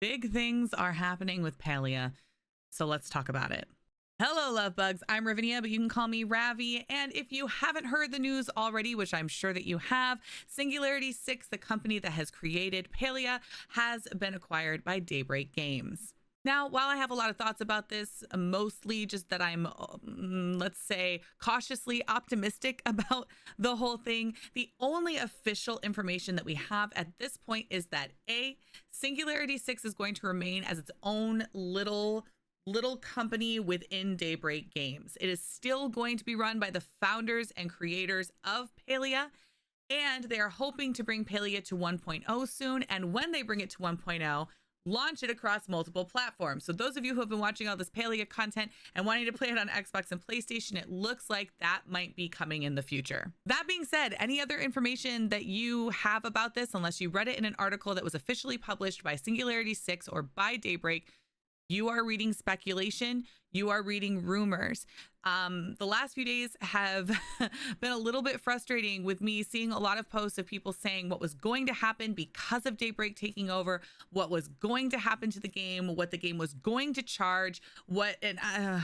Big things are happening with Palia, so let's talk about it. Hello, love bugs. I'm Ravinia, but you can call me Ravi. And if you haven't heard the news already, which I'm sure that you have, Singularity 6, the company that has created Palia, has been acquired by Daybreak Games. Now, while I have a lot of thoughts about this, mostly just that I'm, let's say, cautiously optimistic about the whole thing, the only official information that we have at this point is that A, Singularity 6 is going to remain as its own little company within Daybreak Games. It is still going to be run by the founders and creators of Palia, and they are hoping to bring Palia to 1.0 soon. And when they bring it to 1.0, launch it across multiple platforms. So those of you who have been watching all this Palia content and wanting to play it on Xbox and PlayStation, it looks like that might be coming in the future. That being said, any other information that you have about this, unless you read it in an article that was officially published by Singularity 6 or by Daybreak, you are reading speculation, you are reading rumors. The last few days have been a little bit frustrating with me seeing a lot of posts of people saying what was going to happen because of Daybreak taking over, what was going to happen to the game, what the game was going to charge, the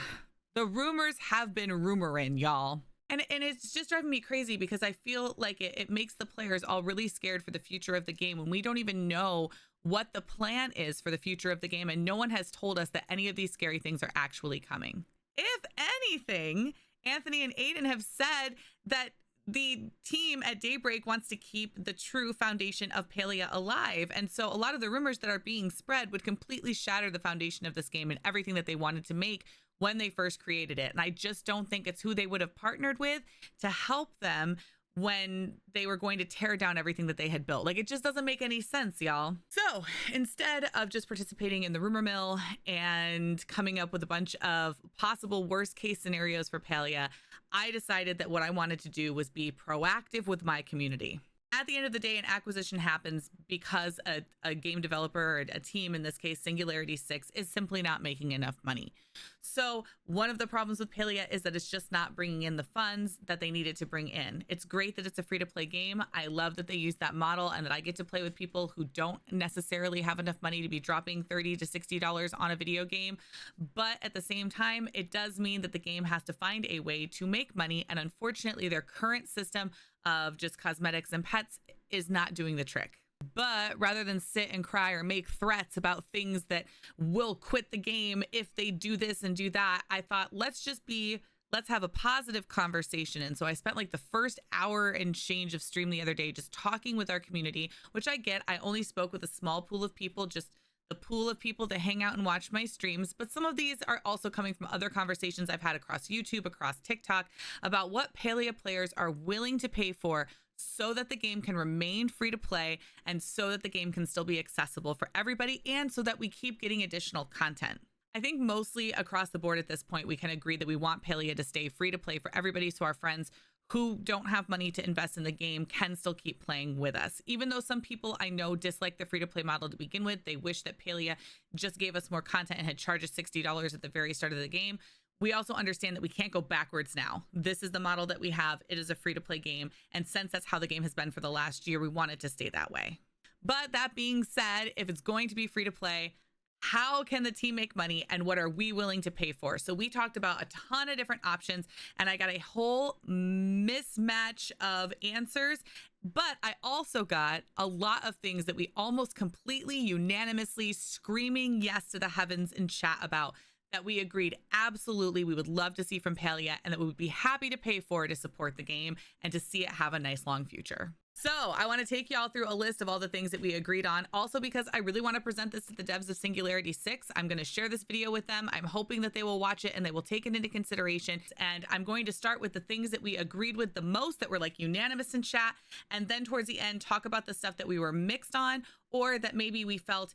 rumors have been rumoring, y'all. And it's just driving me crazy because I feel like it makes the players all really scared for the future of the game when we don't even know what the plan is for the future of the game, and no one has told us that any of these scary things are actually coming. If anything, Anthony and Aiden have said that the team at Daybreak wants to keep the true foundation of Palia alive. And so a lot of the rumors that are being spread would completely shatter the foundation of this game and everything that they wanted to make when they first created it. And I just don't think it's who they would have partnered with to help them when they were going to tear down everything that they had built. Like, it just doesn't make any sense, y'all. So instead of just participating in the rumor mill and coming up with a bunch of possible worst case scenarios for Palia, I decided that what I wanted to do was be proactive with my community. At the end of the day, an acquisition happens because a game developer or a team, in this case Singularity 6, is simply not making enough money. So one of the problems with Palia is that it's just not bringing in the funds that they needed to bring in. It's great that it's a free-to-play game. I love that they use that model and that I get to play with people who don't necessarily have enough money to be dropping $30 to $60 on a video game. But at the same time, it does mean that the game has to find a way to make money. And unfortunately, their current system of just cosmetics and pets is not doing the trick. But rather than sit and cry or make threats about things that will quit the game if they do this and do that, I thought, let's have a positive conversation. And so I spent like the first hour and change of stream the other day just talking with our community, which I get. I only spoke with a small pool of people, just the pool of people that hang out and watch my streams. But some of these are also coming from other conversations I've had across YouTube, across TikTok, about what Palia players are willing to pay for so that the game can remain free to play and so that the game can still be accessible for everybody and so that we keep getting additional content. I think mostly across the board at this point, we can agree that we want Palia to stay free to play for everybody, so our friends who don't have money to invest in the game can still keep playing with us. Even though some people I know dislike the free-to-play model to begin with, they wish that Palia just gave us more content and had charged us $60 at the very start of the game. We also understand that we can't go backwards now. This is the model that we have. It is a free-to-play game. And since that's how the game has been for the last year, we want it to stay that way. But that being said, if it's going to be free-to-play, how can the team make money and what are we willing to pay for? So we talked about a ton of different options and I got a whole mismatch of answers, but I also got a lot of things that we almost completely unanimously screaming yes to the heavens in chat about, that we agreed absolutely we would love to see from Palia and that we would be happy to pay for to support the game and to see it have a nice long future. So I want to take y'all through a list of all the things that we agreed on. Also, because I really want to present this to the devs of Singularity 6, I'm going to share this video with them. I'm hoping that they will watch it and they will take it into consideration. And I'm going to start with the things that we agreed with the most, that were like unanimous in chat. And then towards the end, talk about the stuff that we were mixed on, or that maybe we felt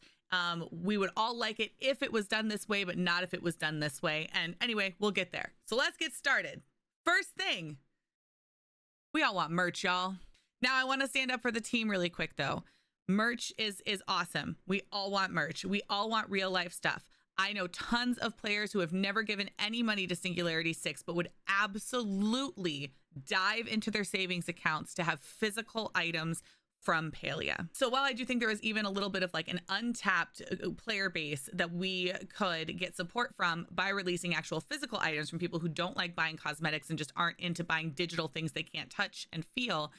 we would all like it if it was done this way, but not if it was done this way. And anyway, we'll get there. So let's get started. First thing, we all want merch, y'all. Now, I want to stand up for the team really quick, though. Merch is awesome. We all want merch. We all want real life stuff. I know tons of players who have never given any money to Singularity 6, but would absolutely dive into their savings accounts to have physical items from Palia. So while I do think there is even a little bit of like an untapped player base that we could get support from by releasing actual physical items from people who don't like buying cosmetics and just aren't into buying digital things they can't touch and feel,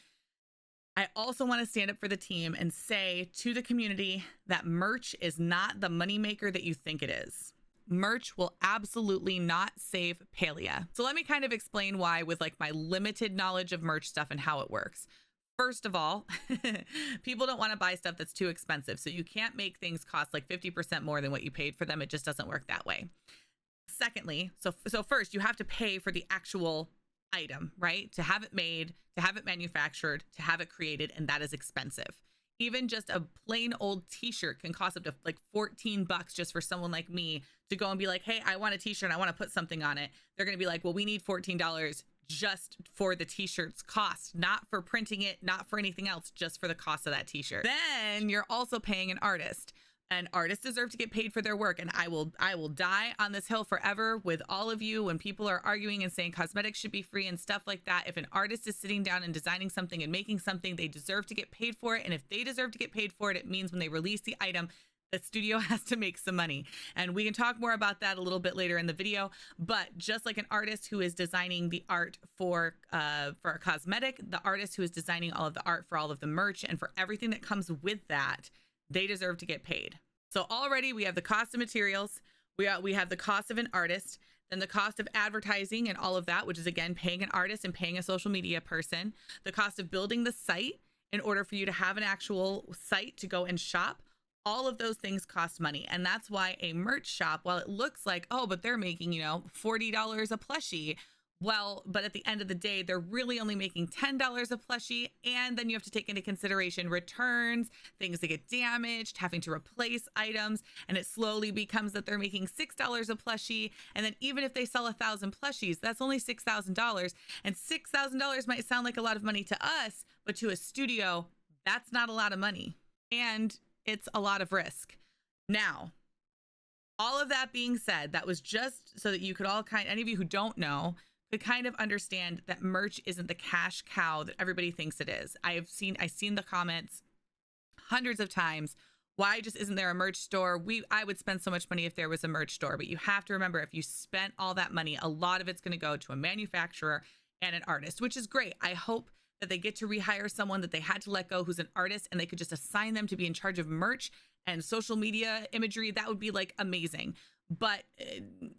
I also want to stand up for the team and say to the community that merch is not the moneymaker that you think it is. Merch will absolutely not save Palia. So let me kind of explain why with like my limited knowledge of merch stuff and how it works. First of all, people don't want to buy stuff that's too expensive. So you can't make things cost like 50% more than what you paid for them. It just doesn't work that way. Secondly, so first you have to pay for the actual item, right? To have it made, to have it manufactured, to have it created, and that is expensive. Even just a plain old t-shirt can cost up to like $14 just for someone like me to go and be like, hey, I want a t-shirt and I want to put something on it. They're going to be like, well, we need $14 just for the t-shirt's cost, not for printing it, not for anything else, just for the cost of that t-shirt. Then you're also paying an artist. And artists deserve to get paid for their work. And I will die on this hill forever with all of you when people are arguing and saying cosmetics should be free and stuff like that. If an artist is sitting down and designing something and making something, they deserve to get paid for it. And if they deserve to get paid for it, it means when they release the item, the studio has to make some money. And we can talk more about that a little bit later in the video. But just like an artist who is designing the art for a cosmetic, the artist who is designing all of the art for all of the merch and for everything that comes with that, they deserve to get paid. So already we have the cost of materials, we have the cost of an artist, then the cost of advertising and all of that, which is again paying an artist and paying a social media person, the cost of building the site in order for you to have an actual site to go and shop. All of those things cost money. And that's why a merch shop, while it looks like, oh, but they're making, $40 a plushie. Well, but at the end of the day, they're really only making $10 a plushie. And then you have to take into consideration returns, things that get damaged, having to replace items. And it slowly becomes that they're making $6 a plushie. And then even if they sell 1,000 plushies, that's only $6,000. And $6,000 might sound like a lot of money to us, but to a studio, that's not a lot of money. And it's a lot of risk. Now, all of that being said, that was just so that you could all any of you who don't know, could kind of understand that merch isn't the cash cow that everybody thinks it is. I've seen the comments hundreds of times. Why just isn't there a merch store? I would spend so much money if there was a merch store, but you have to remember, if you spent all that money, a lot of it's going to go to a manufacturer and an artist, which is great. I hope that they get to rehire someone that they had to let go who's an artist, and they could just assign them to be in charge of merch and social media imagery. That would be like amazing. But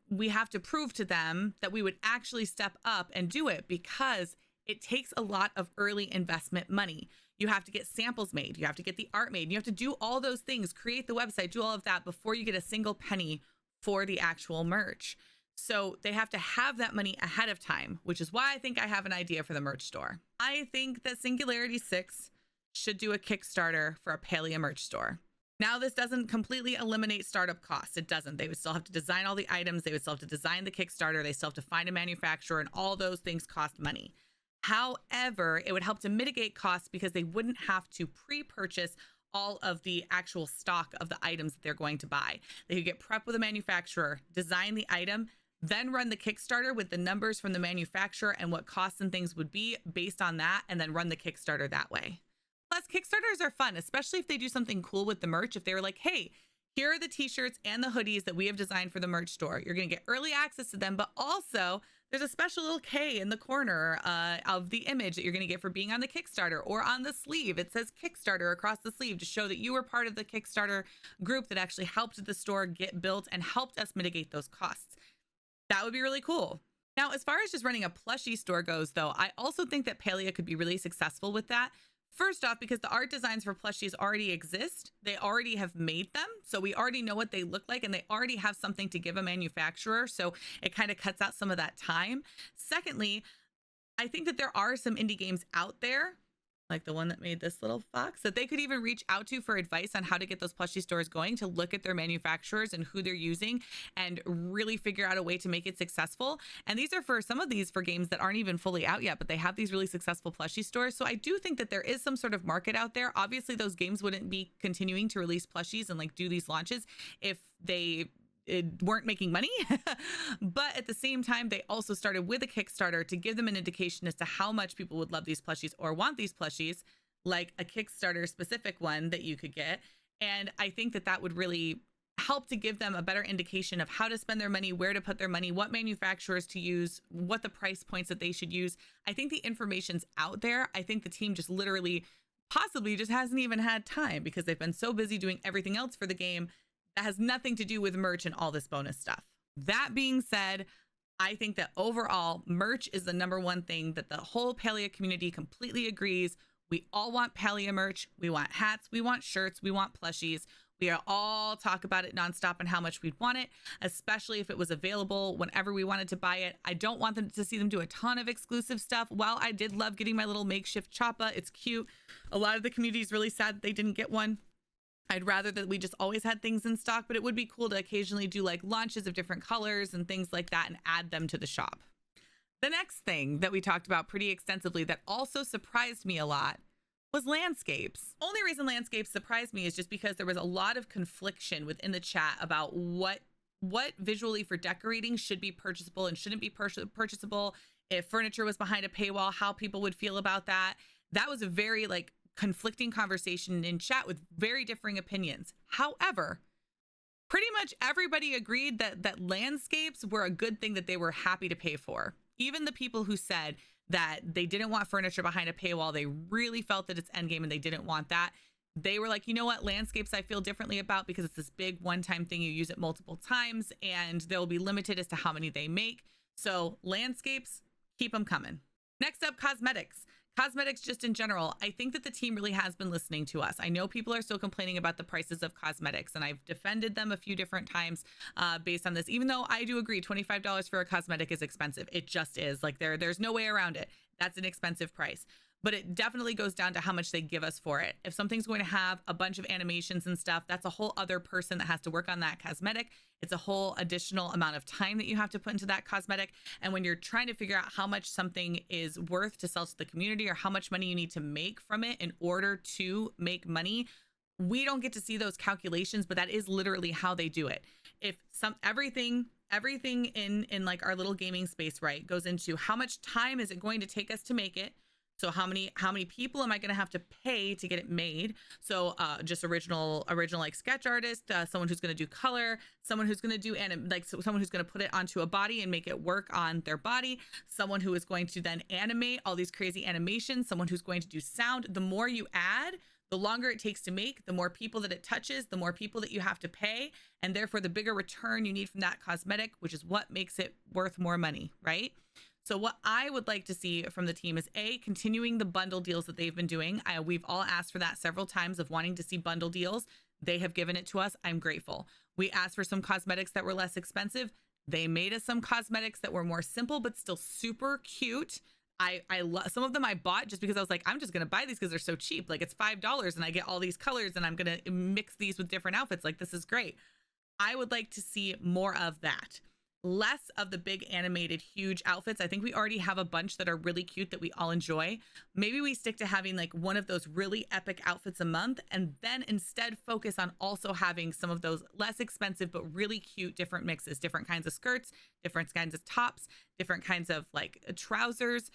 we have to prove to them that we would actually step up and do it, because it takes a lot of early investment money. You have to get samples made. You have to get the art made. You have to do all those things, create the website, do all of that before you get a single penny for the actual merch. So they have to have that money ahead of time, which is why I think I have an idea for the merch store. I think that Singularity 6 should do a Kickstarter for a Palia merch store. Now, this doesn't completely eliminate startup costs. It doesn't. They would still have to design all the items. They would still have to design the Kickstarter. They still have to find a manufacturer, and all those things cost money. However, it would help to mitigate costs because they wouldn't have to pre-purchase all of the actual stock of the items that they're going to buy. They could get prep with a manufacturer, design the item, then run the Kickstarter with the numbers from the manufacturer and what costs and things would be based on that, and then run the Kickstarter that way. Plus, Kickstarters are fun, especially if they do something cool with the merch. If they were like, hey, here are the t-shirts and the hoodies that we have designed for the merch store. You're going to get early access to them, but also there's a special little K in the corner of the image that you're going to get for being on the Kickstarter, or on the sleeve. It says Kickstarter across the sleeve to show that you were part of the Kickstarter group that actually helped the store get built and helped us mitigate those costs. That would be really cool. Now, as far as just running a plushie store goes, though, I also think that Palia could be really successful with that. First off, because the art designs for plushies already exist. They already have made them. So we already know what they look like, and they already have something to give a manufacturer. So it kind of cuts out some of that time. Secondly, I think that there are some indie games out there, like the one that made this little fox, that they could even reach out to for advice on how to get those plushie stores going, to look at their manufacturers and who they're using and really figure out a way to make it successful. And these are for some of these for games that aren't even fully out yet, but they have these really successful plushie stores. So I do think that there is some sort of market out there. Obviously, those games wouldn't be continuing to release plushies and like do these launches if they weren't making money. But at the same time, they also started with a Kickstarter to give them an indication as to how much people would love these plushies or want these plushies. like a Kickstarter specific one that you could get. And I think that that would really help to give them a better indication of how to spend their money, where to put their money, what manufacturers to use, what the price points that they should use. I think the information's out there. I think the team just literally possibly just hasn't even had time because they've been so busy doing everything else for the game that has nothing to do with merch and all this bonus stuff. That being said, I think that overall merch is the number one thing that the whole Palia community completely agrees. We all want Palia merch. We want hats. We want shirts. We want plushies. We all talk about it nonstop and how much we'd want it, especially if it was available whenever we wanted to buy it. I don't want them to see them do a ton of exclusive stuff. While I did love getting my little makeshift choppa, it's cute. A lot of the community is really sad that they didn't get one. I'd rather that we just always had things in stock, but it would be cool to occasionally do like launches of different colors and things like that and add them to the shop. The next thing that we talked about pretty extensively that also surprised me a lot was landscapes. Only reason landscapes surprised me is just because there was a lot of confliction within the chat about what visually for decorating should be purchasable and shouldn't be purchasable. If furniture was behind a paywall, how people would feel about that. That was a very like conflicting conversation in chat with very differing opinions. However, pretty much everybody agreed that landscapes were a good thing that they were happy to pay for. Even the people who said that they didn't want furniture behind a paywall, they really felt that it's endgame and they didn't want that. They were like, you know what, landscapes I feel differently about because it's this big one-time thing. You use it multiple times and they'll be limited as to how many they make. So landscapes, keep them coming. Next up, cosmetics. Cosmetics just in general, I think that the team really has been listening to us. I know people are still complaining about the prices of cosmetics, and I've defended them a few different times based on this, even though I do agree $25 for a cosmetic is expensive. It just is. Like there's no way around it. That's an expensive price. But it definitely goes down to how much they give us for it. If something's going to have a bunch of animations and stuff, that's a whole other person that has to work on that cosmetic. It's a whole additional amount of time that you have to put into that cosmetic. And when you're trying to figure out how much something is worth to sell to the community or how much money you need to make from it in order to make money, we don't get to see those calculations, but that is literally how they do it. If everything in like our little gaming space, right, goes into how much time is it going to take us to make it. So how many people am I going to have to pay to get it made? So just original like sketch artist, someone who's going to do color, someone who's going to do someone who's going to put it onto a body and make it work on their body, someone who is going to then animate all these crazy animations, someone who's going to do sound. The more you add, the longer it takes to make, the more people that it touches, the more people that you have to pay, and therefore the bigger return you need from that cosmetic, which is what makes it worth more money, right? So what I would like to see from the team is continuing the bundle deals that they've been doing. We've all asked for that several times of wanting to see bundle deals. They have given it to us. I'm grateful. We asked for some cosmetics that were less expensive. They made us some cosmetics that were more simple, but still super cute. I love some of them. I bought just because I was like, I'm just going to buy these because they're so cheap. Like it's $5 and I get all these colors and I'm going to mix these with different outfits. Like this is great. I would like to see more of that. Less of the big animated huge outfits. I think we already have a bunch that are really cute that we all enjoy. Maybe we stick to having like one of those really epic outfits a month and then instead focus on also having some of those less expensive but really cute different mixes, different kinds of skirts, different kinds of tops, different kinds of like trousers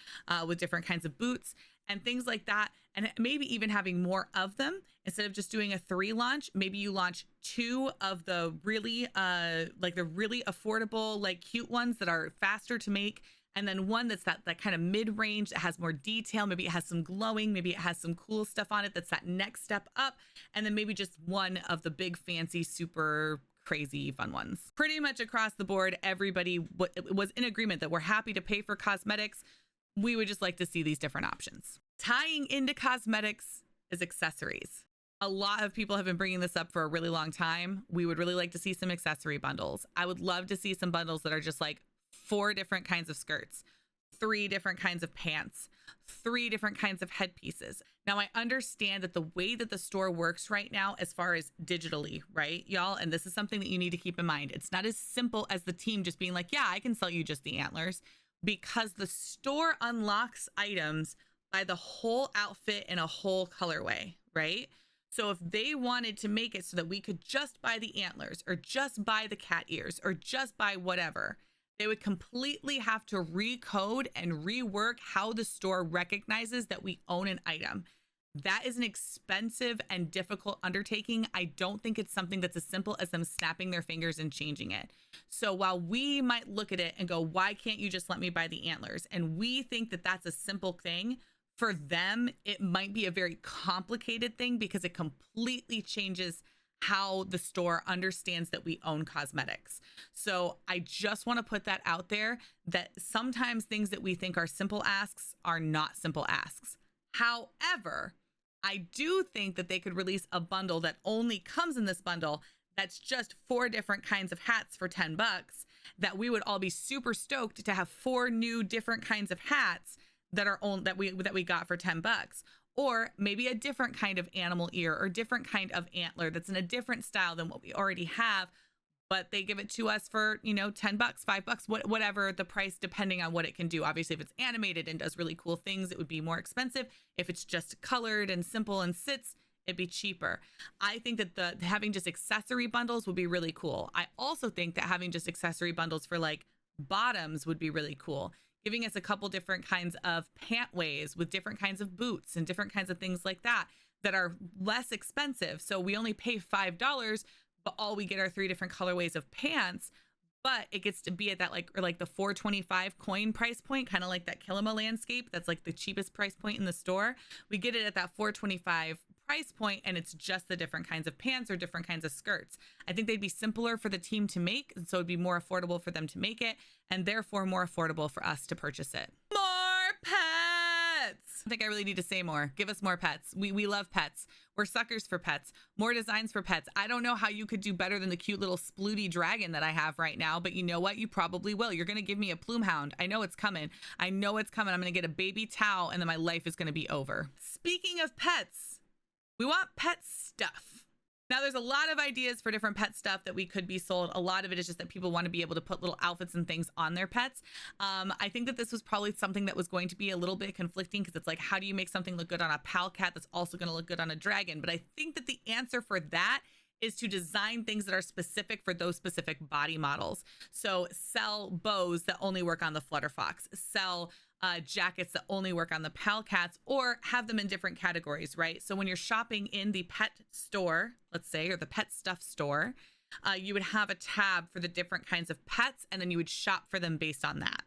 with different kinds of boots and things like that. And maybe even having more of them instead of just doing a 3 launch. Maybe you launch 2 of the really affordable, like cute ones that are faster to make. And then one that's that kind of mid-range that has more detail. Maybe it has some glowing, maybe it has some cool stuff on it. That's that next step up. And then maybe just one of the big fancy, super crazy fun ones. Pretty much across the board, everybody was in agreement that we're happy to pay for cosmetics. We would just like to see these different options. Tying into cosmetics is accessories. A lot of people have been bringing this up for a really long time. We would really like to see some accessory bundles. I would love to see some bundles that are just like 4 different kinds of skirts, 3 different kinds of pants, 3 different kinds of headpieces. Now, I understand that the way that the store works right now, as far as digitally, right, y'all, and this is something that you need to keep in mind. It's not as simple as the team just being like, yeah, I can sell you just the antlers, because the store unlocks items by the whole outfit in a whole colorway, right? So if they wanted to make it so that we could just buy the antlers or just buy the cat ears or just buy whatever, they would completely have to recode and rework how the store recognizes that we own an item. That is an expensive and difficult undertaking. I don't think it's something that's as simple as them snapping their fingers and changing it. So while we might look at it and go, why can't you just let me buy the antlers? And we think that that's a simple thing. For them, it might be a very complicated thing because it completely changes how the store understands that we own cosmetics. So I just want to put that out there, that sometimes things that we think are simple asks are not simple asks. However, I do think that they could release a bundle that only comes in this bundle that's just 4 different kinds of hats for $10, that we would all be super stoked to have 4 new different kinds of hats that are owned that we got for $10. Or maybe a different kind of animal ear or different kind of antler that's in a different style than what we already have, but they give it to us for, $10, $5, whatever the price, depending on what it can do. Obviously, if it's animated and does really cool things, it would be more expensive. If it's just colored and simple and sits, it'd be cheaper. I think that having just accessory bundles would be really cool. I also think that having just accessory bundles for like bottoms would be really cool, giving us a couple different kinds of pantways with different kinds of boots and different kinds of things like that are less expensive. So we only pay $5, but all we get are 3 different colorways of pants, but it gets to be at that like the $4.25 coin price point, kind of like that Kilima landscape. That's like the cheapest price point in the store. We get it at that $4.25 price point, and it's just the different kinds of pants or different kinds of skirts. I think they'd be simpler for the team to make, and so it'd be more affordable for them to make it, and therefore more affordable for us to purchase it. More pets! I think I really need to say more. Give us more pets. We love pets. We're suckers for pets. More designs for pets. I don't know how you could do better than the cute little splooty dragon that I have right now, but you know what? You probably will. You're going to give me a plume hound. I know it's coming. I know it's coming. I'm going to get a baby Tao, and then my life is going to be over. Speaking of pets, we want pet stuff. Now, there's a lot of ideas for different pet stuff that we could be sold. A lot of it is just that people want to be able to put little outfits and things on their pets. I think that this was probably something that was going to be a little bit conflicting, because it's like, how do you make something look good on a pal cat that's also going to look good on a dragon? But I think that the answer for that is to design things that are specific for those specific body models. So sell bows that only work on the Flutterfox, sell jackets that only work on the pal cats, or have them in different categories, right? So when you're shopping in the pet store, let's say, or the pet stuff store, you would have a tab for the different kinds of pets, and then you would shop for them based on that.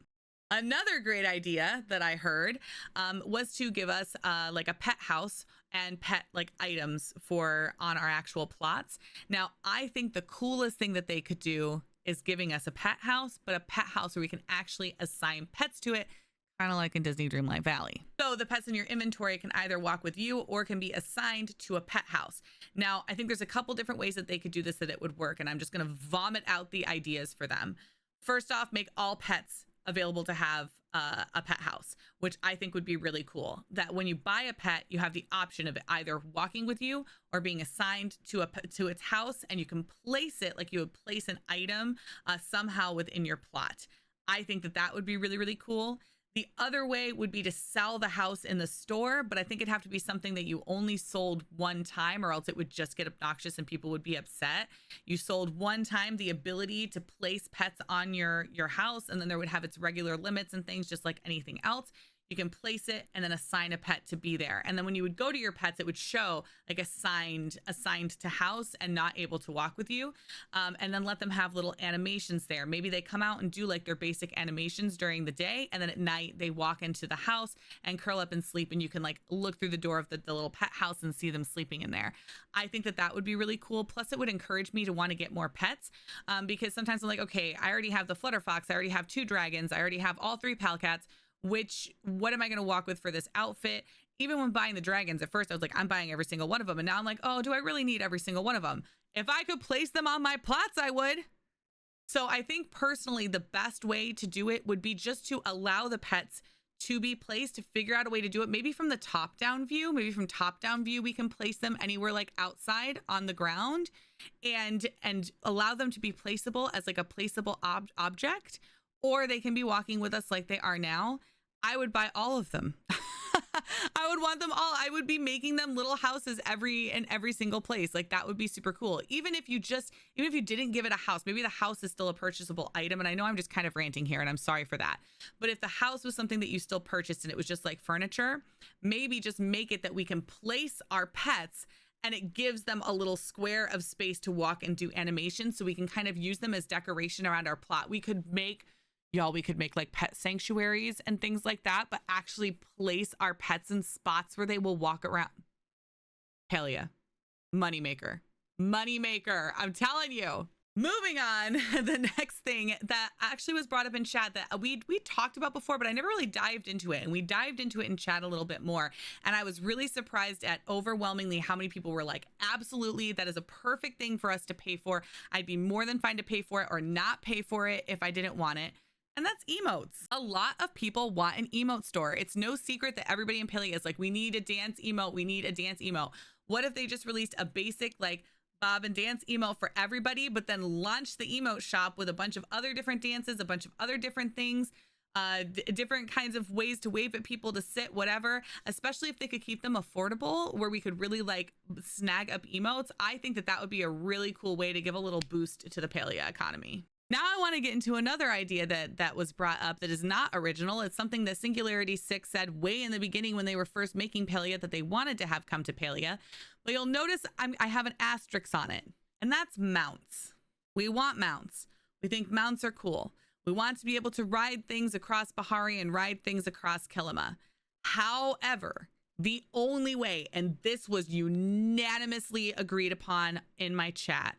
Another great idea that I heard was to give us like a pet house and pet like items for on our actual plots. Now, I think the coolest thing that they could do is giving us a pet house, but a pet house where we can actually assign pets to it, kind of like in Disney Dreamlight Valley. So the pets in your inventory can either walk with you or can be assigned to a pet house. Now, I think there's a couple different ways that they could do this that it would work, and I'm just going to vomit out the ideas for them. First off, make all pets available to have a pet house, which I think would be really cool. That when you buy a pet, you have the option of it either walking with you or being assigned to its house, and you can place it like you would place an item somehow within your plot. I think that that would be really, really cool. The other way would be to sell the house in the store, but I think it'd have to be something that you only sold one time, or else it would just get obnoxious and people would be upset. You sold one time the ability to place pets on your house, and then there would have its regular limits and things just like anything else. You can place it and then assign a pet to be there. And then when you would go to your pets, it would show like assigned to house and not able to walk with you. And then let them have little animations there. Maybe they come out and do like their basic animations during the day, and then at night they walk into the house and curl up and sleep, and you can like look through the door of the little pet house and see them sleeping in there. I think that that would be really cool. Plus it would encourage me to want to get more pets, because sometimes I'm like, okay, I already have the Flutterfox, I already have 2 dragons, I already have all 3 pal cats. What am I going to walk with for this outfit? Even when buying the dragons, at first I was like, I'm buying every single one of them. And now I'm like, oh, do I really need every single one of them? If I could place them on my plots, I would. So I think personally, the best way to do it would be just to allow the pets to be placed, to figure out a way to do it. Maybe from the top down view, we can place them anywhere like outside on the ground, and allow them to be placeable as like a placeable object, or they can be walking with us like they are now. I would buy all of them. I would want them all. I would be making them little houses in every single place. Like that would be super cool. Even if you didn't give it a house, maybe the house is still a purchasable item. And I know I'm just kind of ranting here and I'm sorry for that. But if the house was something that you still purchased and it was just like furniture, maybe just make it that we can place our pets and it gives them a little square of space to walk and do animation. So we can kind of use them as decoration around our plot. We could make like pet sanctuaries and things like that, but actually place our pets in spots where they will walk around. Palia, moneymaker, I'm telling you. Moving on, the next thing that actually was brought up in chat that we talked about before, but I never really dived into it. And we dived into it in chat a little bit more. And I was really surprised at overwhelmingly how many people were like, absolutely, that is a perfect thing for us to pay for. I'd be more than fine to pay for it or not pay for it if I didn't want it. And that's emotes. A lot of people want an emote store. It's no secret that everybody in Palia is like, we need a dance emote. We need a dance emote. What if they just released a basic like Bob and dance emote for everybody, but then launched the emote shop with a bunch of other different dances, a bunch of other different things, different kinds of ways to wave at people, to sit, whatever, especially if they could keep them affordable where we could really like snag up emotes. I think that would be a really cool way to give a little boost to the Palia economy. Now I want to get into another idea that was brought up that is not original. It's something that Singularity 6 said way in the beginning when they were first making Palia that they wanted to have come to Palia. But you'll notice I have an asterisk on it, and that's mounts. We want mounts. We think mounts are cool. We want to be able to ride things across Bahari and ride things across Kilima. However, the only way, and this was unanimously agreed upon in my chat,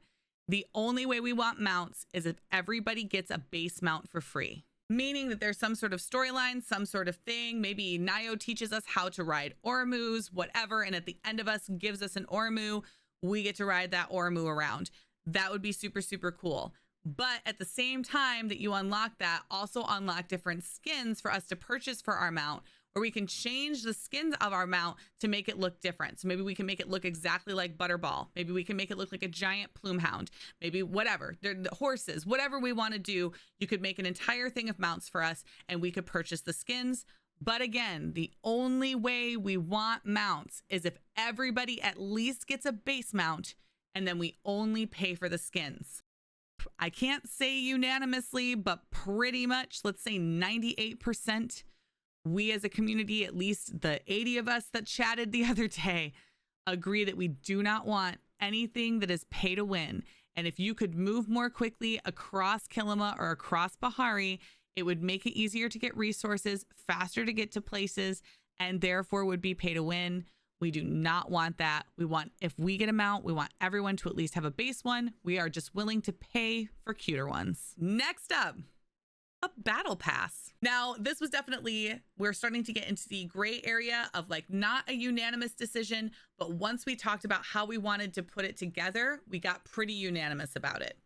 the only way we want mounts is if everybody gets a base mount for free. Meaning that there's some sort of storyline, some sort of thing. Maybe Nayo teaches us how to ride Oromus, whatever. And at the end of us gives us an Oromu. We get to ride that Oromu around. That would be super, super cool. But at the same time that you unlock that, also unlock different skins for us to purchase for our mount, or we can change the skins of our mount to make it look different. So maybe we can make it look exactly like Butterball. Maybe we can make it look like a giant plume hound. Maybe whatever, the horses, whatever we want to do, you could make an entire thing of mounts for us and we could purchase the skins. But again, the only way we want mounts is if everybody at least gets a base mount and then we only pay for the skins. I can't say unanimously, but pretty much, let's say 98%. We as a community, at least the 80 of us that chatted the other day, agree that we do not want anything that is pay to win. And if you could move more quickly across Kilima or across Bahari, it would make it easier to get resources, faster to get to places, and therefore would be pay to win. We do not want that. We want, if we get a mount, we want everyone to at least have a base one. We are just willing to pay for cuter ones. Next up, a battle pass. Now, this was definitely, we're starting to get into the gray area of like not a unanimous decision, but once we talked about how we wanted to put it together, we got pretty unanimous about it.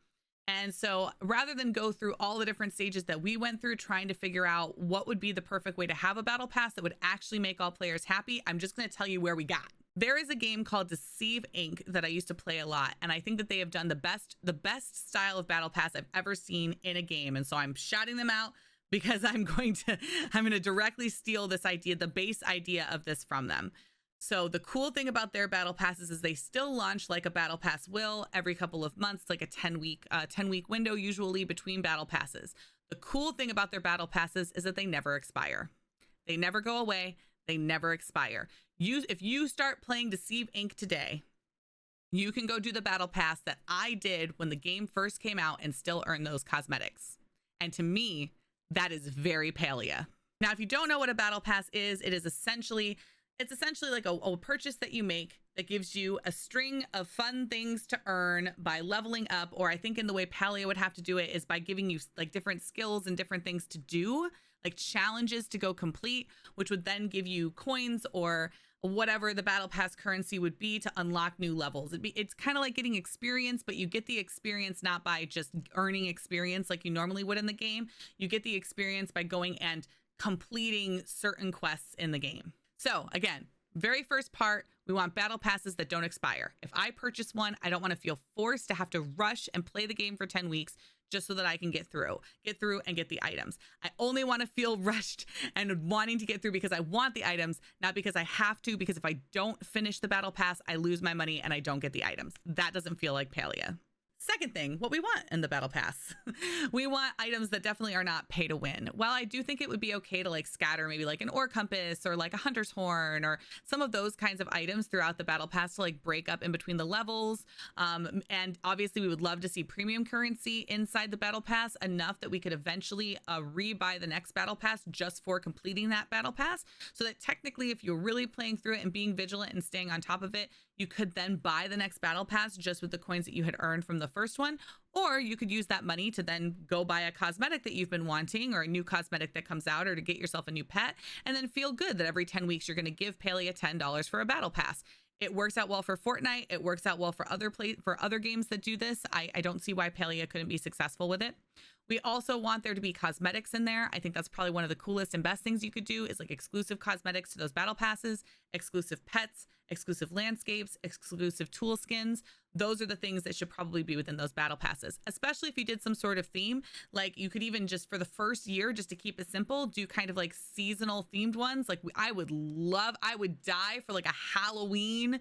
And so rather than go through all the different stages that we went through trying to figure out what would be the perfect way to have a battle pass that would actually make all players happy, I'm just going to tell you where we got. There is a game called Deceive Inc. that I used to play a lot, and I think that they have done the best style of battle pass I've ever seen in a game. And so I'm shouting them out because I'm going to directly steal this idea, the base idea of this from them. So the cool thing about their battle passes is they still launch like a battle pass will every couple of months, like a 10-week window usually between battle passes. The cool thing about their battle passes is that they never expire. They never go away. They never expire. If you start playing Deceive Inc. today, you can go do the battle pass that I did when the game first came out and still earn those cosmetics. And to me, that is very Palia. Now, if you don't know what a battle pass is, it's essentially like a purchase that you make that gives you a string of fun things to earn by leveling up, or I think in the way Palia would have to do it is by giving you like different skills and different things to do, like challenges to go complete, which would then give you coins or whatever the battle pass currency would be to unlock new levels. It's kind of like getting experience, but you get the experience not by just earning experience like you normally would in the game. You get the experience by going and completing certain quests in the game. So again, very first part, we want battle passes that don't expire. If I purchase one, I don't want to feel forced to have to rush and play the game for 10 weeks just so that I can get through and get the items. I only want to feel rushed and wanting to get through because I want the items, not because I have to, because if I don't finish the battle pass, I lose my money and I don't get the items. That doesn't feel like Palia. Second thing, what we want in the battle pass. We want items that definitely are not pay to win. While I do think it would be okay to like scatter maybe like an ore compass or like a hunter's horn or some of those kinds of items throughout the battle pass to like break up in between the levels. And obviously we would love to see premium currency inside the battle pass enough that we could eventually rebuy the next battle pass just for completing that battle pass. So that technically if you're really playing through it and being vigilant and staying on top of it, you could then buy the next battle pass just with the coins that you had earned from the first one, or you could use that money to then go buy a cosmetic that you've been wanting or a new cosmetic that comes out or to get yourself a new pet and then feel good that every 10 weeks you're going to give Palia $10 for a battle pass. It works out well for Fortnite. It works out well for other games that do this. I don't see why Palia couldn't be successful with it. We also want there to be cosmetics in there. I think that's probably one of the coolest and best things you could do is like exclusive cosmetics to those battle passes, exclusive pets, exclusive landscapes, exclusive tool skins. Those are the things that should probably be within those battle passes, especially if you did some sort of theme. Like you could even just for the first year, just to keep it simple, do kind of like seasonal themed ones. Like I would die for like a Halloween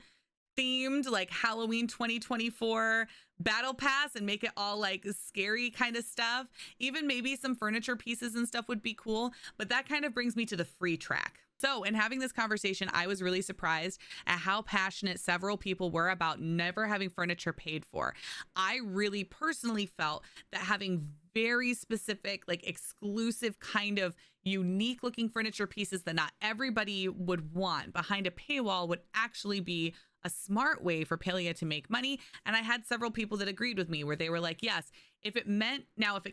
themed, like Halloween 2024 battle pass and make it all like scary kind of stuff. Even maybe some furniture pieces and stuff would be cool. But that kind of brings me to the free track. So in having this conversation, I was really surprised at how passionate several people were about never having furniture paid for. I really personally felt that having very specific, like exclusive kind of unique looking furniture pieces that not everybody would want behind a paywall would actually be a smart way for Palia to make money. And I had several people that agreed with me where they were like, yes, if it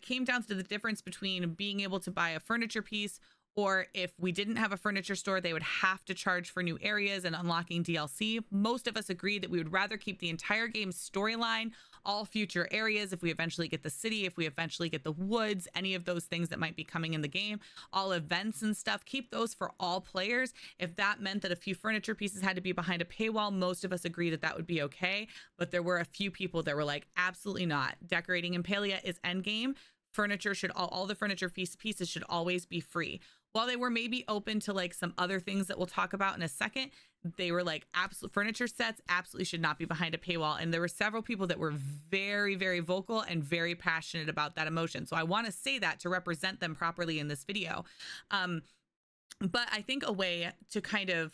came down to the difference between being able to buy a furniture piece or if we didn't have a furniture store, they would have to charge for new areas and unlocking DLC. Most of us agreed that we would rather keep the entire game's storyline, all future areas, if we eventually get the city, if we eventually get the woods, any of those things that might be coming in the game, all events and stuff, keep those for all players. If that meant that a few furniture pieces had to be behind a paywall, most of us agreed that that would be okay. But there were a few people that were like, absolutely not. Decorating in Palia is endgame. Furniture should all the furniture pieces should always be free. While they were maybe open to like some other things that we'll talk about in a second, they were like absolute furniture sets absolutely should not be behind a paywall. And there were several people that were very, very vocal and very passionate about that emotion. So I want to say that to represent them properly in this video. But I think a way to kind of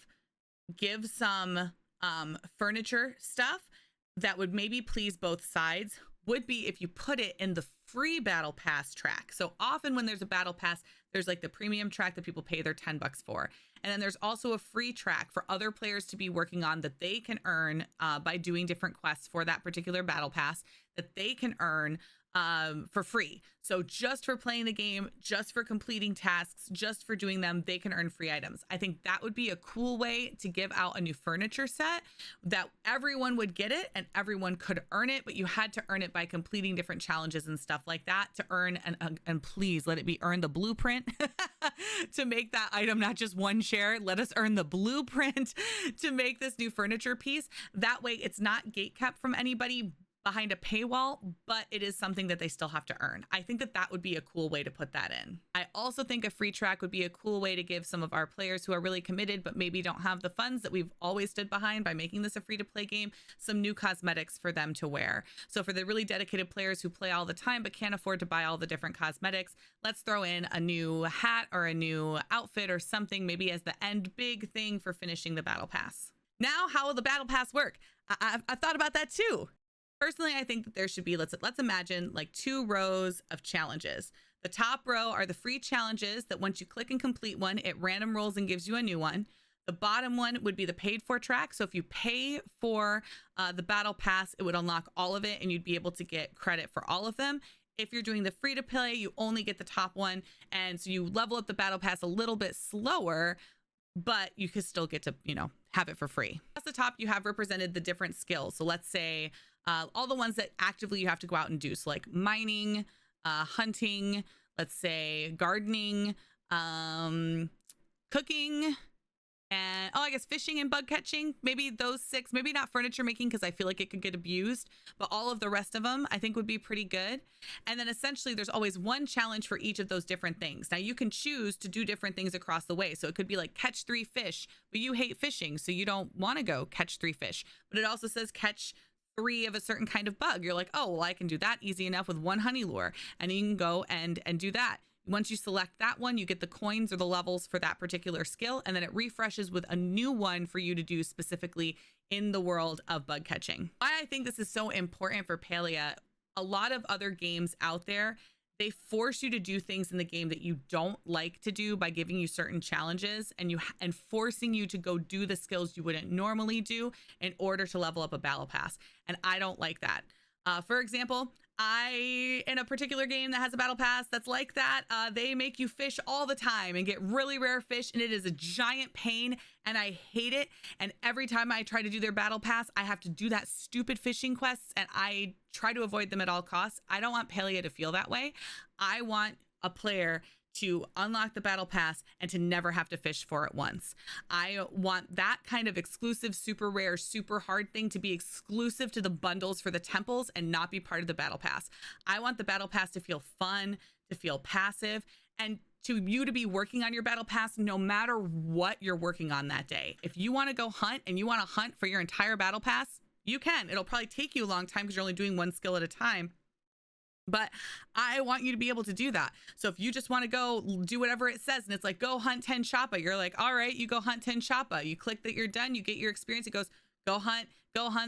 give some furniture stuff that would maybe please both sides would be if you put it in the free battle pass track. So often when there's a battle pass, there's like the premium track that people pay their $10 for. And then there's also a free track for other players to be working on that they can earn by doing different quests for that particular battle pass that they can earn for free. So just for playing the game, just for completing tasks, just for doing them, they can earn free items. I think that would be a cool way to give out a new furniture set that everyone would get it and everyone could earn it, but you had to earn it by completing different challenges and stuff like that to earn, and please let it be earn the blueprint to make that item not just one share. Let us earn the blueprint to make this new furniture piece. That way it's not gate kept from anybody behind a paywall, but it is something that they still have to earn. I think that that would be a cool way to put that in. I also think a free track would be a cool way to give some of our players who are really committed, but maybe don't have the funds that we've always stood behind by making this a free to play game, some new cosmetics for them to wear. So for the really dedicated players who play all the time, but can't afford to buy all the different cosmetics, let's throw in a new hat or a new outfit or something, maybe as the end big thing for finishing the battle pass. Now, how will the battle pass work? I've thought about that too. Personally, I think that there should be, let's imagine like 2 rows of challenges. The top row are the free challenges that once you click and complete one, it random rolls and gives you a new one. The bottom one would be the paid for track. So if you pay for the battle pass, it would unlock all of it and you'd be able to get credit for all of them. If you're doing the free to play, you only get the top one. And so you level up the battle pass a little bit slower, but you could still get to, have it for free. At the top, you have represented the different skills. So let's say all the ones that actively you have to go out and do. So like mining, hunting, let's say gardening, cooking, and I guess fishing and bug catching, maybe those 6, maybe not furniture making because I feel like it could get abused, but all of the rest of them I think would be pretty good. And then essentially there's always one challenge for each of those different things. Now you can choose to do different things across the way. So it could be like catch 3 fish, but you hate fishing, so you don't want to go catch 3 fish. But it also says catch 3 of a certain kind of bug. You're like, oh, well, I can do that easy enough with 1 honey lure. And you can go and do that. Once you select that one, you get the coins or the levels for that particular skill, and then it refreshes with a new one for you to do specifically in the world of bug catching. Why I think this is so important for Palia, a lot of other games out there, they force you to do things in the game that you don't like to do by giving you certain challenges and forcing you to go do the skills you wouldn't normally do in order to level up a battle pass. And I don't like that. For example, in a particular game that has a battle pass that's like that, they make you fish all the time and get really rare fish, and it is a giant pain, and I hate it. And every time I try to do their battle pass, I have to do that stupid fishing quests, and I try to avoid them at all costs. I don't want Palia to feel that way. I want a player to unlock the battle pass and to never have to fish for it once. I want that kind of exclusive, super rare, super hard thing to be exclusive to the bundles for the temples and not be part of the battle pass. I want the battle pass to feel fun, to feel passive, and to you to be working on your battle pass no matter what you're working on that day. If you want to go hunt and you want to hunt for your entire battle pass, you can. It'll probably take you a long time because you're only doing 1 skill at a time. But I want you to be able to do that. So if you just want to go do whatever it says and it's like, go hunt 10 Shoppa, you're like, all right, you go hunt 10 Shoppa. You click that you're done, you get your experience. It goes, go hunt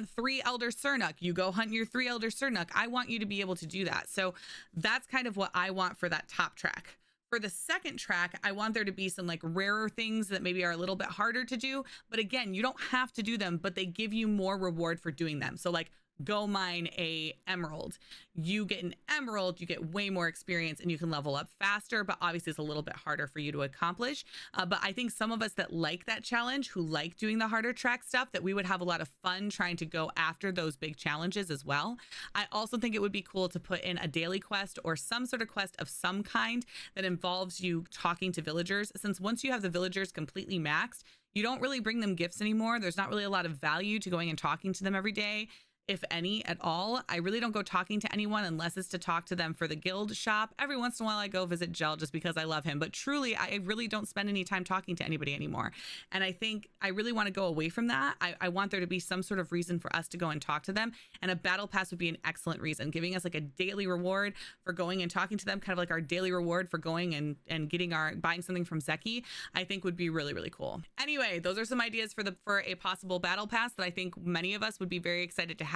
3 Elder Sernuk. You go hunt your 3 Elder Sernuk. I want you to be able to do that. So that's kind of what I want for that top track. For the second track, I want there to be some like rarer things that maybe are a little bit harder to do. But again, you don't have to do them, but they give you more reward for doing them. So like, go mine a emerald. You get an emerald, you get way more experience and you can level up faster, but obviously it's a little bit harder for you to accomplish. But I think some of us that like that challenge, who like doing the harder track stuff, that we would have a lot of fun trying to go after those big challenges as well. I also think it would be cool to put in a daily quest or some sort of quest of some kind that involves you talking to villagers, since once you have the villagers completely maxed, you don't really bring them gifts anymore. There's not really a lot of value to going and talking to them every day, if any at all. I really don't go talking to anyone unless it's to talk to them for the guild shop. Every once in a while I go visit Gel just because I love him, but truly I really don't spend any time talking to anybody anymore. And I think I really want to go away from that. I want there to be some sort of reason for us to go and talk to them, and a battle pass would be an excellent reason, giving us like a daily reward for going and talking to them, kind of like our daily reward for going and getting buying something from Zeki. I think would be really, really cool. Anyway, those are some ideas for a possible battle pass that I think many of us would be very excited to have.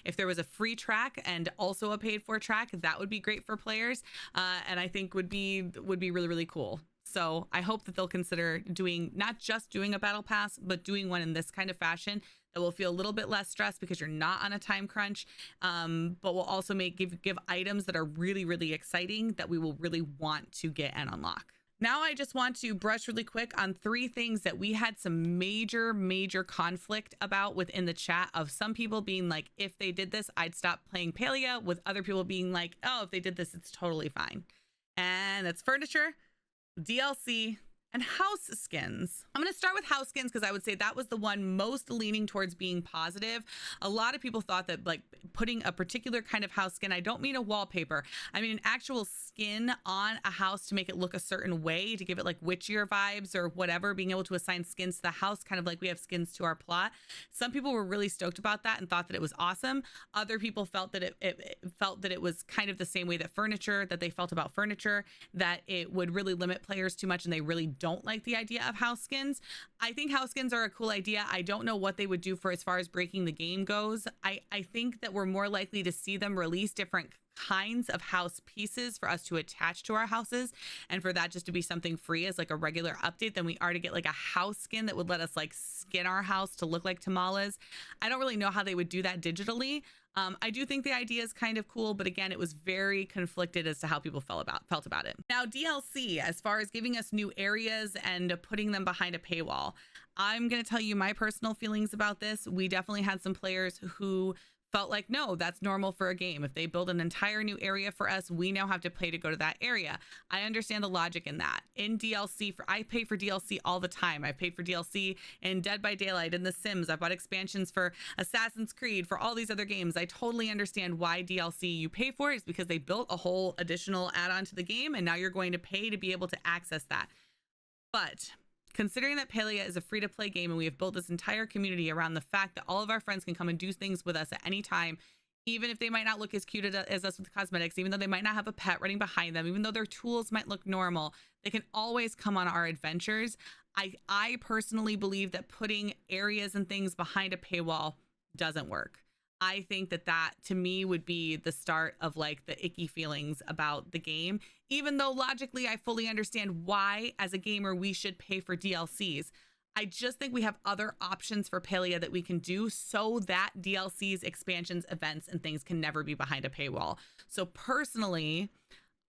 If there was a free track and also a paid for track, that would be great for players, and I think would be really, really cool. So I hope that they'll consider not just doing a battle pass, but doing one in this kind of fashion that will feel a little bit less stressed because you're not on a time crunch, but will also give items that are really, really exciting that we will really want to get and unlock. Now I just want to brush really quick on 3 things that we had some major conflict about within the chat, of some people being like, if they did this, I'd stop playing Palia, with other people being like, oh, if they did this, it's totally fine. And that's furniture, DLC, and house skins. I'm going to start with house skins because I would say that was the one most leaning towards being positive. A lot of people thought that like putting a particular kind of house skin, I don't mean a wallpaper, I mean an actual skin on a house to make it look a certain way, to give it like witchier vibes or whatever, being able to assign skins to the house, kind of like we have skins to our plot. Some people were really stoked about that and thought that it was awesome. Other people felt that it felt that it was kind of the same way that they felt about furniture, that it would really limit players too much and they really don't like the idea of house skins. I think house skins are a cool idea. I don't know what they would do for as far as breaking the game goes. I think that we're more likely to see them release different kinds of house pieces for us to attach to our houses, and for that just to be something free as like a regular update, than we are to get like a house skin that would let us like skin our house to look like Tamala's. I don't really know how they would do that digitally. I do think the idea is kind of cool, but again, it was very conflicted as to how people felt about it. Now, DLC, as far as giving us new areas and putting them behind a paywall, I'm going to tell you my personal feelings about this. We definitely had some players who felt like, no, that's normal for a game. If they build an entire new area for us, we now have to pay to go to that area. I understand the logic in that. In DLC, I pay for DLC all the time. I've paid for DLC in Dead by Daylight, in The Sims. I bought expansions for Assassin's Creed, for all these other games. I totally understand why DLC you pay for it. It's because they built a whole additional add-on to the game, and now you're going to pay to be able to access that. But considering that Palia is a free-to-play game and we have built this entire community around the fact that all of our friends can come and do things with us at any time, even if they might not look as cute as us with cosmetics, even though they might not have a pet running behind them, even though their tools might look normal, they can always come on our adventures. I personally believe that putting areas and things behind a paywall doesn't work. I think that to me would be the start of like the icky feelings about the game, even though logically I fully understand why as a gamer we should pay for DLCs. I just think we have other options for Palia that we can do so that DLCs, expansions, events, and things can never be behind a paywall. So personally,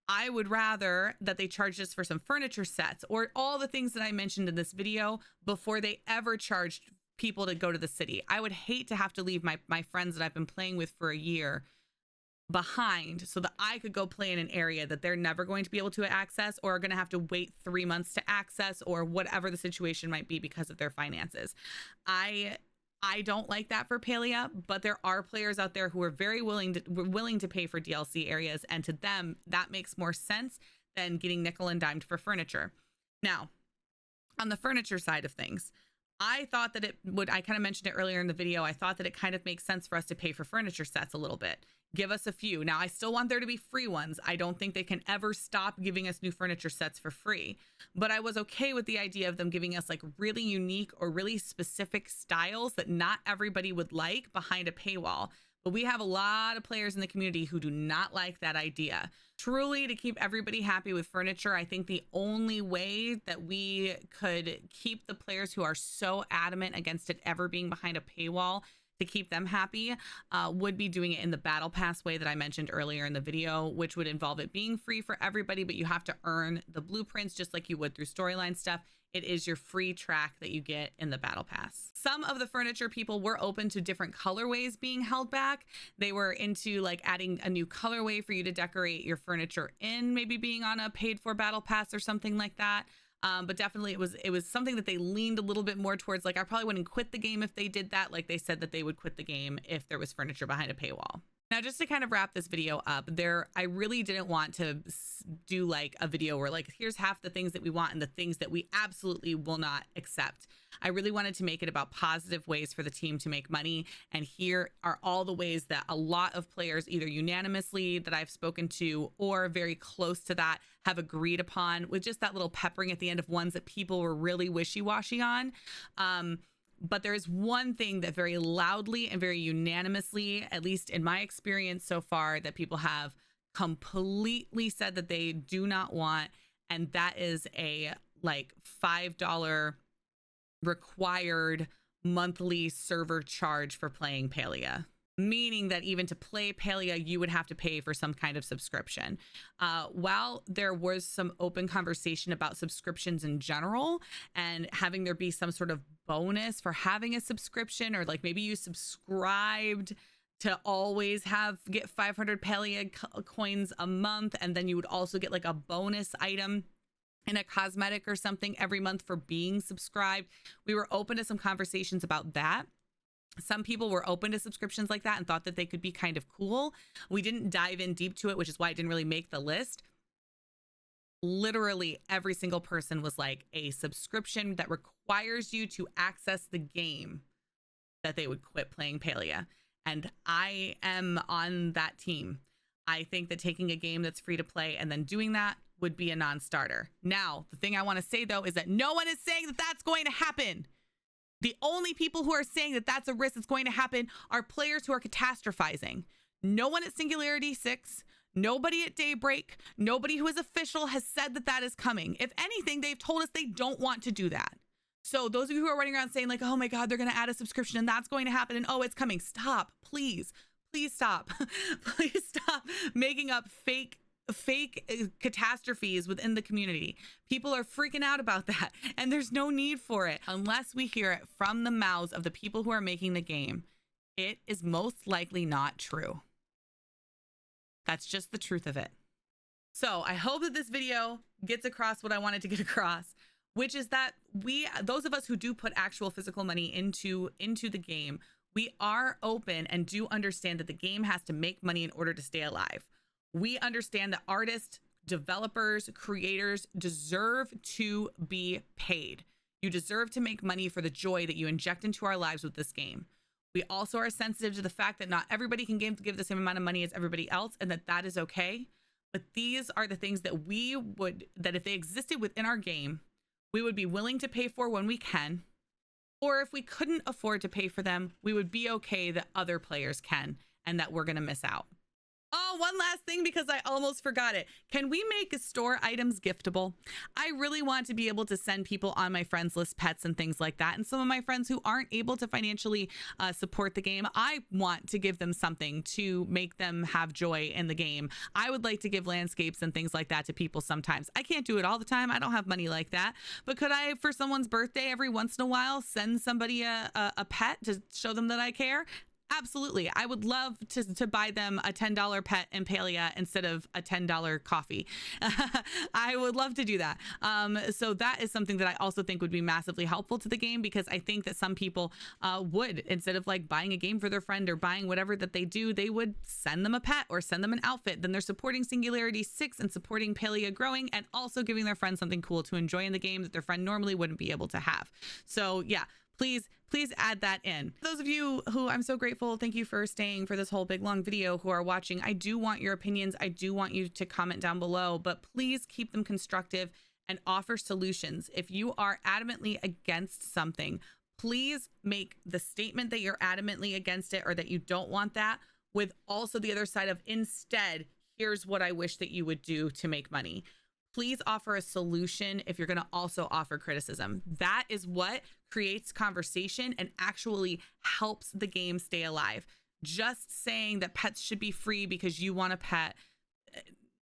I would rather that they charge us for some furniture sets or all the things that I mentioned in this video before they ever charged people to go to the city. I would hate to have to leave my friends that I've been playing with for a year behind so that I could go play in an area that they're never going to be able to access or are going to have to wait 3 months to access or whatever the situation might be because of their finances. I don't like that for Palia, but there are players out there who are very willing to pay for DLC areas, and to them that makes more sense than getting nickel and dimed for furniture. Now, on the furniture side of things, I thought that I kind of mentioned it earlier in the video, I thought that it kind of makes sense for us to pay for furniture sets a little bit. Give us a few. Now, I still want there to be free ones. I don't think they can ever stop giving us new furniture sets for free, but I was okay with the idea of them giving us like really unique or really specific styles that not everybody would like behind a paywall. But we have a lot of players in the community who do not like that idea. Truly, to keep everybody happy with furniture, I think the only way that we could keep the players who are so adamant against it ever being behind a paywall to keep them happy would be doing it in the battle pass way that I mentioned earlier in the video, which would involve it being free for everybody, but you have to earn the blueprints just like you would through storyline stuff. It is your free track that you get in the battle pass. Some of the furniture people were open to different colorways being held back. They were into like adding a new colorway for you to decorate your furniture in, maybe being on a paid for battle pass or something like that. But definitely it was something that they leaned a little bit more towards. Like, I probably wouldn't quit the game if they did that. Like they said that they would quit the game if there was furniture behind a paywall. Now, just to kind of wrap this video up, I really didn't want to do like a video where like, here's half the things that we want and the things that we absolutely will not accept. I really wanted to make it about positive ways for the team to make money. And here are all the ways that a lot of players, either unanimously that I've spoken to or very close to that, have agreed upon, with just that little peppering at the end of ones that people were really wishy-washy on. But there is one thing that very loudly and very unanimously, at least in my experience so far, that people have completely said that they do not want. And that is a like $5 required monthly server charge for playing Palia. Meaning that even to play Palia, you would have to pay for some kind of subscription. While there was some open conversation about subscriptions in general and having there be some sort of bonus for having a subscription, or like maybe you subscribed to always get 500 Palia coins a month, and then you would also get like a bonus item in a cosmetic or something every month for being subscribed. We were open to some conversations about that. Some people were open to subscriptions like that and thought that they could be kind of cool. We didn't dive in deep to it, which is why it didn't really make the list. Literally every single person was like, a subscription that requires you to access the game, that they would quit playing Palia. And I am on that team. I think that taking a game that's free to play and then doing that would be a non-starter. Now, the thing I want to say though is that no one is saying that that's going to happen. The only people who are saying that that's a risk that's going to happen are players who are catastrophizing. No one at Singularity 6, nobody at Daybreak, nobody who is official has said that that is coming. If anything, they've told us they don't want to do that. So those of you who are running around saying like, oh my God, they're going to add a subscription and that's going to happen and oh, it's coming. Stop, please. Please stop. Please stop making up fake catastrophes within the community. People are freaking out about that, and there's no need for it unless we hear it from the mouths of the people who are making the game. it is most likely not true. That's just the truth of it. So I hope that this video gets across what I wanted to get across, which is that those of us who do put actual physical money into the game, we are open and do understand that the game has to make money in order to stay alive. We understand that artists, developers, creators deserve to be paid. You deserve to make money for the joy that you inject into our lives with this game. We also are sensitive to the fact that not everybody can give the same amount of money as everybody else, and that is okay. But these are the things that that if they existed within our game, we would be willing to pay for when we can. Or if we couldn't afford to pay for them, we would be okay that other players can and that we're going to miss out. Oh, one last thing, because I almost forgot it. Can we make store items giftable? I really want to be able to send people on my friends list pets and things like that. And some of my friends who aren't able to financially support the game, I want to give them something to make them have joy in the game. I would like to give landscapes and things like that to people sometimes. I can't do it all the time. I don't have money like that. But could I, for someone's birthday every once in a while, send somebody a pet to show them that I care? Absolutely. I would love to buy them a $10 pet in Palia instead of a $10 coffee. I would love to do that. So that is something that I also think would be massively helpful to the game, because I think that some people would, instead of like buying a game for their friend or buying whatever that they do, they would send them a pet or send them an outfit. Then they're supporting Singularity 6 and supporting Palia growing, and also giving their friend something cool to enjoy in the game that their friend normally wouldn't be able to have. So yeah, please add that in. Those of you who I'm so grateful, thank you for staying for this whole big long video, who are watching. I do want your opinions. I do want you to comment down below, but please keep them constructive and offer solutions. If you are adamantly against something, please make the statement that you're adamantly against it, or that you don't want that, with also the other side of, instead, here's what I wish that you would do to make money. Please offer a solution if you're going to also offer criticism. That is what creates conversation and actually helps the game stay alive. Just saying that pets should be free because you want a pet.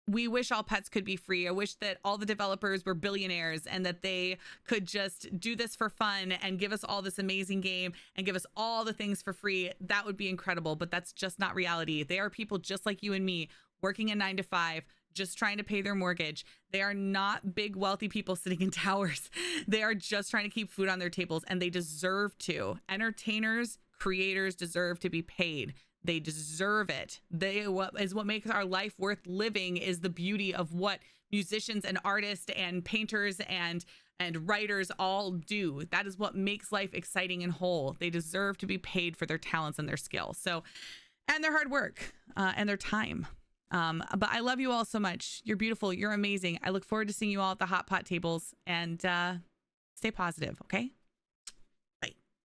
We wish all pets could be free. I wish that all the developers were billionaires and that they could just do this for fun and give us all this amazing game and give us all the things for free. That would be incredible, but that's just not reality. They are people just like you and me, working a 9-to-5, just trying to pay their mortgage. They are not big wealthy people sitting in towers. They are just trying to keep food on their tables, and they deserve to. Entertainers, creators deserve to be paid. They deserve it. What makes our life worth living is the beauty of what musicians and artists and painters and writers all do. That is what makes life exciting and whole. They deserve to be paid for their talents and their skills. So, and their hard work and their time. But I love you all so much. You're beautiful. You're amazing. I look forward to seeing you all at the hot pot tables, and stay positive. Okay.